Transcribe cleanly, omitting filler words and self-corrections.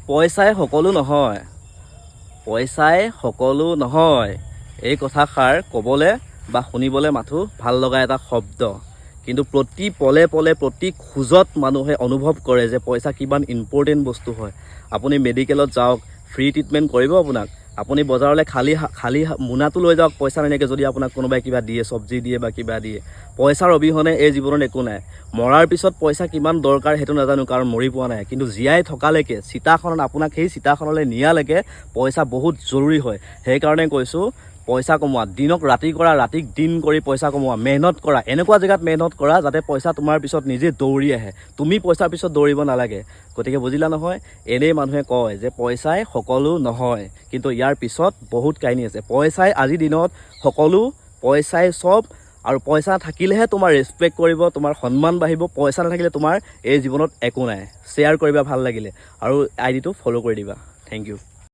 পইচাই সকলো নহয়, পইচাই সকলো নহয়। এই কথাষাৰ ক'বলৈ বা শুনিবলৈ মাথো ভাল লগা এটা শব্দ, কিন্তু প্ৰতি পলে পলে প্ৰতি খোজত মানুহে অনুভৱ কৰে যে পইচা কিমান ইম্পৰ্টেণ্ট বস্তু হয়। আপুনি মেডিকেলত যাওক, ফ্ৰী ট্ৰিটমেণ্ট কৰিব আপোনাক। আপুনি বজাৰলৈ খালী মোনাটো লৈ যাওক পইচা নাইকিয়াকৈ, যদি আপোনাক কোনোবাই কিবা দিয়ে, চব্জি দিয়ে বা কিবা দিয়ে। পইচাৰ অবিহনে এই জীৱনত একো নাই। মৰাৰ পিছত পইচা কিমান দৰকাৰ সেইটো নাজানো, কাৰণ মৰি পোৱা নাই, কিন্তু জীয়াই থকালৈকে চিতাখনত আপোনাক সেই চিতাখনলৈ নিয়ালৈকে পইচা বহুত জৰুৰী হয়। সেইকাৰণে কৈছোঁ, পইচা কমোৱা, দিনক ৰাতি কৰা, ৰাতিক দিন কৰি পইচা কমোৱা, মেহনত কৰা, এনেকুৱা জেগাত মেহনত কৰা যাতে পইচা তোমাৰ পিছত নিজে দৌৰি আহে, তুমি পইচাৰ পিছত দৌৰিব নালাগে। গতিকে বুজিলা নহয়? এনেই মানুহে কয় যে পইচাই সকলো নহয়, কিন্তু ইয়াৰ পিছত বহুত কাহিনী আছে। পইচাই আজিৰ দিনত সকলো, পইচাই চব, আৰু পইচা থাকিলেহে তোমাৰ ৰেচপেক্ট কৰিব, তোমাৰ সন্মান বাঢ়িব। পইচা নাথাকিলে তোমাৰ এই জীৱনত একো নাই। শ্বেয়াৰ কৰিবা ভাল লাগিলে, আৰু আইডিটো ফ'ল' কৰি দিবা। Thank U.